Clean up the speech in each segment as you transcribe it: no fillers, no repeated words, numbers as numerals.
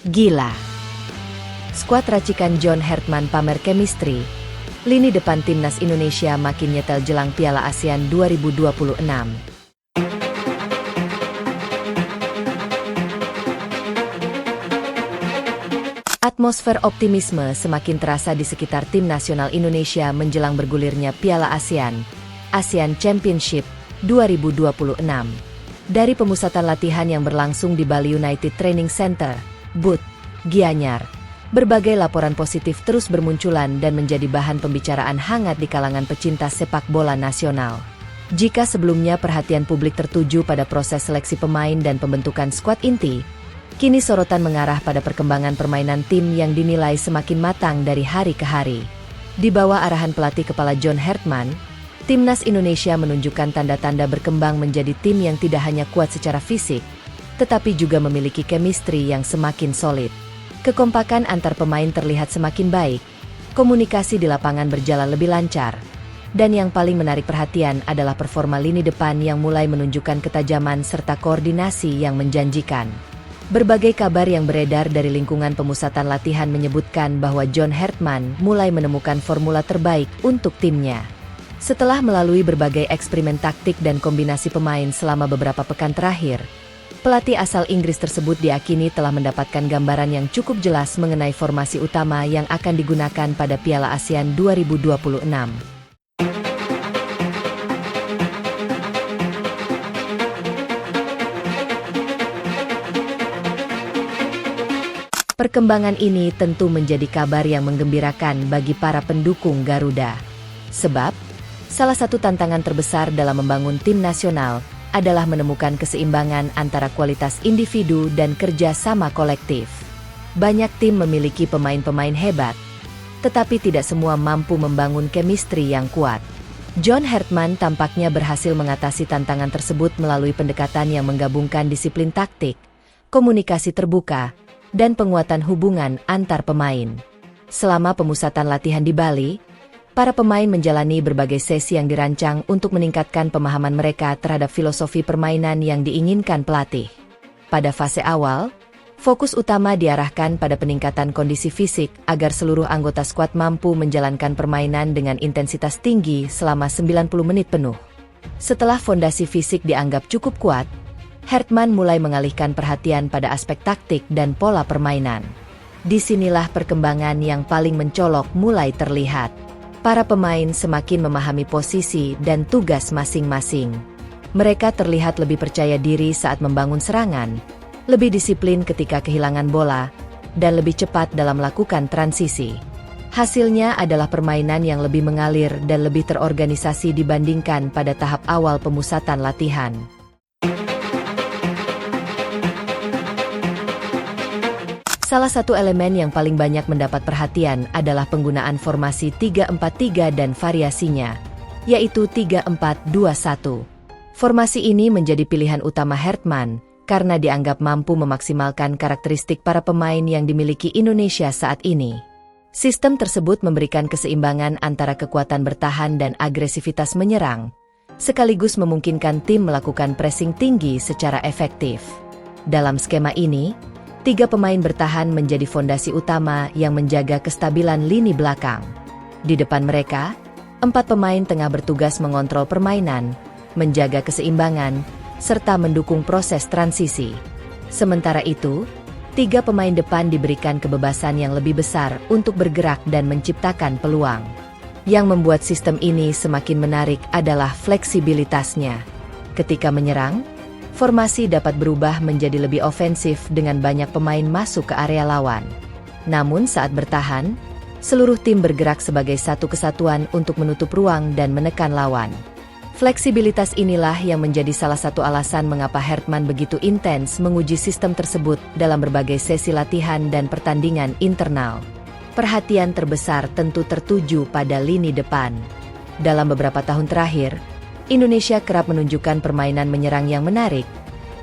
Gila. Skuad racikan John Hartman pamer chemistry. Lini depan timnas Indonesia makin nyetel jelang Piala ASEAN 2026. Atmosfer optimisme semakin terasa di sekitar tim nasional Indonesia menjelang bergulirnya Piala ASEAN, ASEAN Championship 2026. Dari pemusatan latihan yang berlangsung di Bali United Training Center, BUT, Gianyar, berbagai laporan positif terus bermunculan dan menjadi bahan pembicaraan hangat di kalangan pecinta sepak bola nasional. Jika sebelumnya perhatian publik tertuju pada proses seleksi pemain dan pembentukan skuad inti, kini sorotan mengarah pada perkembangan permainan tim yang dinilai semakin matang dari hari ke hari. Di bawah arahan pelatih kepala John Hartman, timnas Indonesia menunjukkan tanda-tanda berkembang menjadi tim yang tidak hanya kuat secara fisik, tetapi juga memiliki chemistry yang semakin solid. Kekompakan antar pemain terlihat semakin baik, komunikasi di lapangan berjalan lebih lancar, dan yang paling menarik perhatian adalah performa lini depan yang mulai menunjukkan ketajaman serta koordinasi yang menjanjikan. Berbagai kabar yang beredar dari lingkungan pemusatan latihan menyebutkan bahwa John Hartman mulai menemukan formula terbaik untuk timnya. Setelah melalui berbagai eksperimen taktik dan kombinasi pemain selama beberapa pekan terakhir, pelatih asal Inggris tersebut diyakini telah mendapatkan gambaran yang cukup jelas mengenai formasi utama yang akan digunakan pada Piala ASEAN 2026. Perkembangan ini tentu menjadi kabar yang menggembirakan bagi para pendukung Garuda. Sebab, salah satu tantangan terbesar dalam membangun tim nasional adalah menemukan keseimbangan antara kualitas individu dan kerja sama kolektif. Banyak tim memiliki pemain-pemain hebat, tetapi tidak semua mampu membangun chemistry yang kuat. John Hartman tampaknya berhasil mengatasi tantangan tersebut melalui pendekatan yang menggabungkan disiplin taktik, komunikasi terbuka, dan penguatan hubungan antar pemain. Selama pemusatan latihan di Bali, para pemain menjalani berbagai sesi yang dirancang untuk meningkatkan pemahaman mereka terhadap filosofi permainan yang diinginkan pelatih. Pada fase awal, fokus utama diarahkan pada peningkatan kondisi fisik agar seluruh anggota skuad mampu menjalankan permainan dengan intensitas tinggi selama 90 menit penuh. Setelah fondasi fisik dianggap cukup kuat, Hartman mulai mengalihkan perhatian pada aspek taktik dan pola permainan. Disinilah perkembangan yang paling mencolok mulai terlihat. Para pemain semakin memahami posisi dan tugas masing-masing. Mereka terlihat lebih percaya diri saat membangun serangan, lebih disiplin ketika kehilangan bola, dan lebih cepat dalam melakukan transisi. Hasilnya adalah permainan yang lebih mengalir dan lebih terorganisasi dibandingkan pada tahap awal pemusatan latihan. Salah satu elemen yang paling banyak mendapat perhatian adalah penggunaan formasi 3-4-3 dan variasinya, yaitu 3-4-2-1. Formasi ini menjadi pilihan utama Hartman karena dianggap mampu memaksimalkan karakteristik para pemain yang dimiliki Indonesia saat ini. Sistem tersebut memberikan keseimbangan antara kekuatan bertahan dan agresivitas menyerang, sekaligus memungkinkan tim melakukan pressing tinggi secara efektif. Dalam skema ini, 3 pemain bertahan menjadi fondasi utama yang menjaga kestabilan lini belakang. Di depan mereka, 4 pemain tengah bertugas mengontrol permainan, menjaga keseimbangan, serta mendukung proses transisi. Sementara itu, 3 pemain depan diberikan kebebasan yang lebih besar untuk bergerak dan menciptakan peluang. Yang membuat sistem ini semakin menarik adalah fleksibilitasnya. Ketika menyerang, formasi dapat berubah menjadi lebih ofensif dengan banyak pemain masuk ke area lawan. Namun saat bertahan, seluruh tim bergerak sebagai satu kesatuan untuk menutup ruang dan menekan lawan. Fleksibilitas inilah yang menjadi salah satu alasan mengapa Hartman begitu intens menguji sistem tersebut dalam berbagai sesi latihan dan pertandingan internal. Perhatian terbesar tentu tertuju pada lini depan. Dalam beberapa tahun terakhir, Indonesia kerap menunjukkan permainan menyerang yang menarik,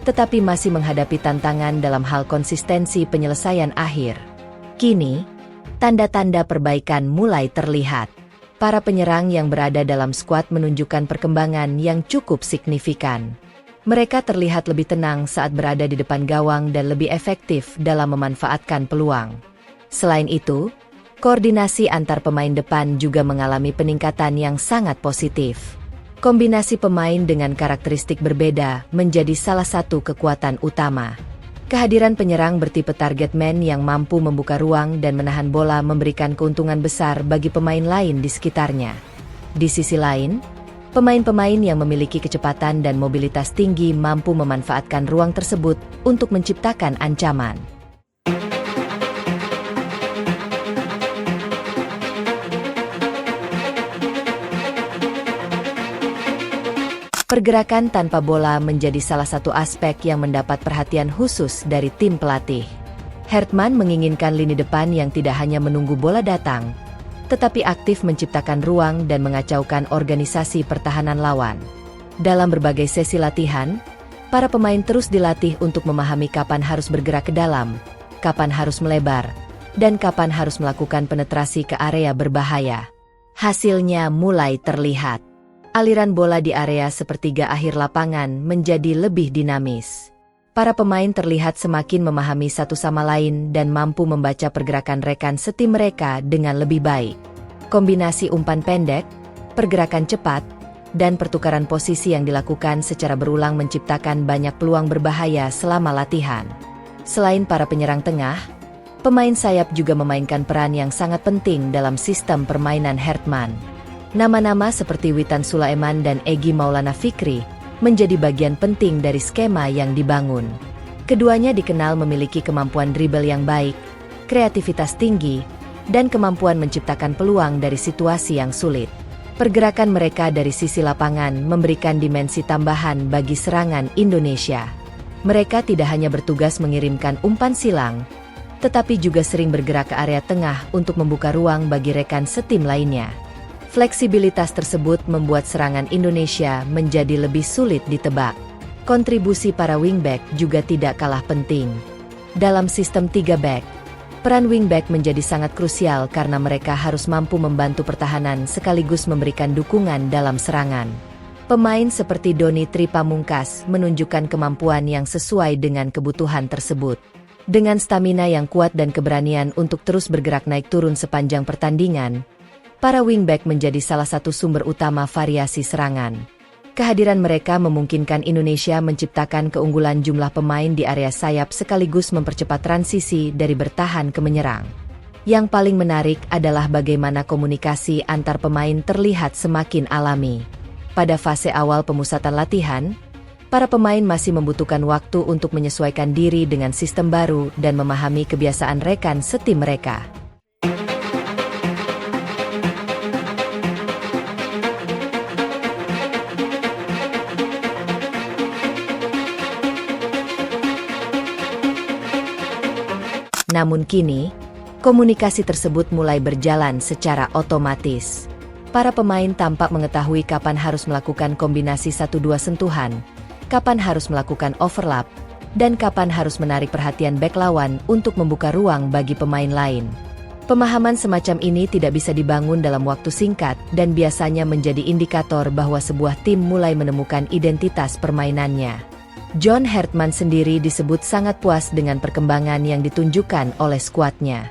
tetapi masih menghadapi tantangan dalam hal konsistensi penyelesaian akhir. Kini, tanda-tanda perbaikan mulai terlihat. Para penyerang yang berada dalam skuad menunjukkan perkembangan yang cukup signifikan. Mereka terlihat lebih tenang saat berada di depan gawang dan lebih efektif dalam memanfaatkan peluang. Selain itu, koordinasi antar pemain depan juga mengalami peningkatan yang sangat positif. Kombinasi pemain dengan karakteristik berbeda menjadi salah satu kekuatan utama. Kehadiran penyerang bertipe target man yang mampu membuka ruang dan menahan bola memberikan keuntungan besar bagi pemain lain di sekitarnya. Di sisi lain, pemain-pemain yang memiliki kecepatan dan mobilitas tinggi mampu memanfaatkan ruang tersebut untuk menciptakan ancaman. Pergerakan tanpa bola menjadi salah satu aspek yang mendapat perhatian khusus dari tim pelatih. Hertman menginginkan lini depan yang tidak hanya menunggu bola datang, tetapi aktif menciptakan ruang dan mengacaukan organisasi pertahanan lawan. Dalam berbagai sesi latihan, para pemain terus dilatih untuk memahami kapan harus bergerak ke dalam, kapan harus melebar, dan kapan harus melakukan penetrasi ke area berbahaya. Hasilnya mulai terlihat. Aliran bola di area sepertiga akhir lapangan menjadi lebih dinamis. Para pemain terlihat semakin memahami satu sama lain dan mampu membaca pergerakan rekan setim mereka dengan lebih baik. Kombinasi umpan pendek, pergerakan cepat, dan pertukaran posisi yang dilakukan secara berulang menciptakan banyak peluang berbahaya selama latihan. Selain para penyerang tengah, pemain sayap juga memainkan peran yang sangat penting dalam sistem permainan Hertman. Nama-nama seperti Witan Sulaiman dan Egy Maulana Fikri menjadi bagian penting dari skema yang dibangun. Keduanya dikenal memiliki kemampuan dribble yang baik, kreativitas tinggi, dan kemampuan menciptakan peluang dari situasi yang sulit. Pergerakan mereka dari sisi lapangan memberikan dimensi tambahan bagi serangan Indonesia. Mereka tidak hanya bertugas mengirimkan umpan silang, tetapi juga sering bergerak ke area tengah untuk membuka ruang bagi rekan setim lainnya. Fleksibilitas tersebut membuat serangan Indonesia menjadi lebih sulit ditebak. Kontribusi para wingback juga tidak kalah penting. Dalam sistem 3 back, peran wingback menjadi sangat krusial karena mereka harus mampu membantu pertahanan sekaligus memberikan dukungan dalam serangan. Pemain seperti Doni Tri Pamungkas menunjukkan kemampuan yang sesuai dengan kebutuhan tersebut. Dengan stamina yang kuat dan keberanian untuk terus bergerak naik turun sepanjang pertandingan, para wingback menjadi salah satu sumber utama variasi serangan. Kehadiran mereka memungkinkan Indonesia menciptakan keunggulan jumlah pemain di area sayap sekaligus mempercepat transisi dari bertahan ke menyerang. Yang paling menarik adalah bagaimana komunikasi antar pemain terlihat semakin alami. Pada fase awal pemusatan latihan, para pemain masih membutuhkan waktu untuk menyesuaikan diri dengan sistem baru dan memahami kebiasaan rekan setim mereka. Namun kini, komunikasi tersebut mulai berjalan secara otomatis. Para pemain tampak mengetahui kapan harus melakukan kombinasi 1-2 sentuhan, kapan harus melakukan overlap, dan kapan harus menarik perhatian bek lawan untuk membuka ruang bagi pemain lain. Pemahaman semacam ini tidak bisa dibangun dalam waktu singkat dan biasanya menjadi indikator bahwa sebuah tim mulai menemukan identitas permainannya. John Hertman sendiri disebut sangat puas dengan perkembangan yang ditunjukkan oleh skuadnya.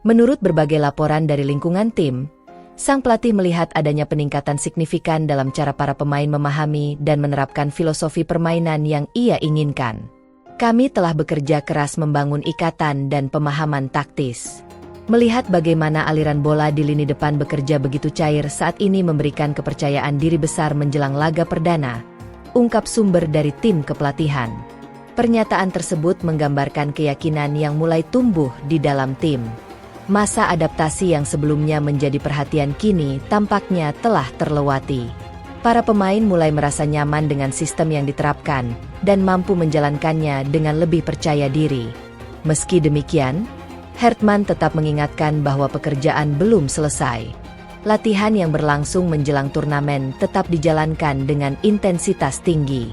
Menurut berbagai laporan dari lingkungan tim, sang pelatih melihat adanya peningkatan signifikan dalam cara para pemain memahami dan menerapkan filosofi permainan yang ia inginkan. Kami telah bekerja keras membangun ikatan dan pemahaman taktis. Melihat bagaimana aliran bola di lini depan bekerja begitu cair saat ini memberikan kepercayaan diri besar menjelang laga perdana, ungkap sumber dari tim kepelatihan. Pernyataan tersebut menggambarkan keyakinan yang mulai tumbuh di dalam tim. Masa adaptasi yang sebelumnya menjadi perhatian kini tampaknya telah terlewati. Para pemain mulai merasa nyaman dengan sistem yang diterapkan dan mampu menjalankannya dengan lebih percaya diri. Meski demikian, Hertman tetap mengingatkan bahwa pekerjaan belum selesai. Latihan yang berlangsung menjelang turnamen tetap dijalankan dengan intensitas tinggi.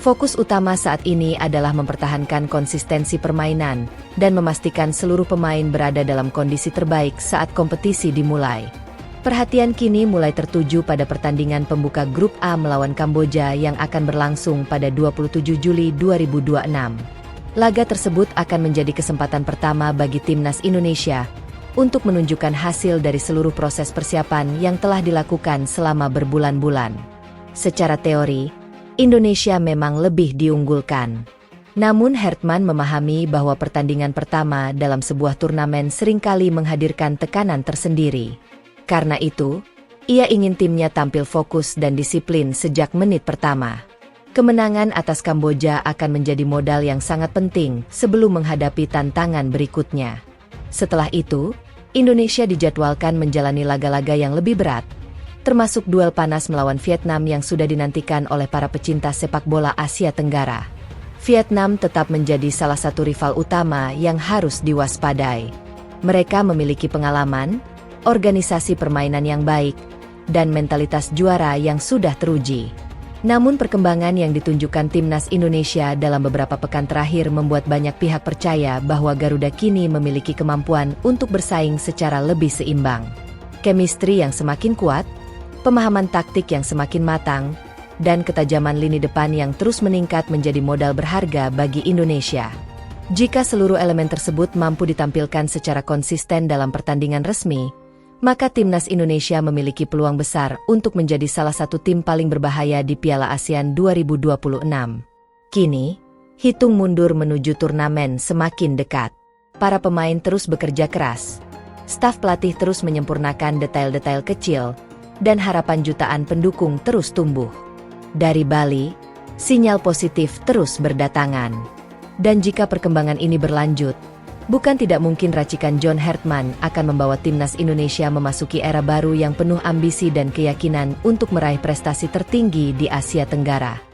Fokus utama saat ini adalah mempertahankan konsistensi permainan dan memastikan seluruh pemain berada dalam kondisi terbaik saat kompetisi dimulai. Perhatian kini mulai tertuju pada pertandingan pembuka Grup A melawan Kamboja yang akan berlangsung pada 27 Juli 2026. Laga tersebut akan menjadi kesempatan pertama bagi timnas Indonesia untuk menunjukkan hasil dari seluruh proses persiapan yang telah dilakukan selama berbulan-bulan. Secara teori, Indonesia memang lebih diunggulkan. Namun Hartman memahami bahwa pertandingan pertama dalam sebuah turnamen seringkali menghadirkan tekanan tersendiri. Karena itu, ia ingin timnya tampil fokus dan disiplin sejak menit pertama. Kemenangan atas Kamboja akan menjadi modal yang sangat penting sebelum menghadapi tantangan berikutnya. Setelah itu, Indonesia dijadwalkan menjalani laga-laga yang lebih berat, termasuk duel panas melawan Vietnam yang sudah dinantikan oleh para pecinta sepak bola Asia Tenggara. Vietnam tetap menjadi salah satu rival utama yang harus diwaspadai. Mereka memiliki pengalaman, organisasi permainan yang baik, dan mentalitas juara yang sudah teruji. Namun perkembangan yang ditunjukkan timnas Indonesia dalam beberapa pekan terakhir membuat banyak pihak percaya bahwa Garuda kini memiliki kemampuan untuk bersaing secara lebih seimbang. Chemistry yang semakin kuat, pemahaman taktik yang semakin matang, dan ketajaman lini depan yang terus meningkat menjadi modal berharga bagi Indonesia. Jika seluruh elemen tersebut mampu ditampilkan secara konsisten dalam pertandingan resmi, maka timnas Indonesia memiliki peluang besar untuk menjadi salah satu tim paling berbahaya di Piala ASEAN 2026. Kini, hitung mundur menuju turnamen semakin dekat. Para pemain terus bekerja keras. Staf pelatih terus menyempurnakan detail-detail kecil, dan harapan jutaan pendukung terus tumbuh. Dari Bali, sinyal positif terus berdatangan. Dan jika perkembangan ini berlanjut, bukan tidak mungkin racikan John Hartman akan membawa timnas Indonesia memasuki era baru yang penuh ambisi dan keyakinan untuk meraih prestasi tertinggi di Asia Tenggara.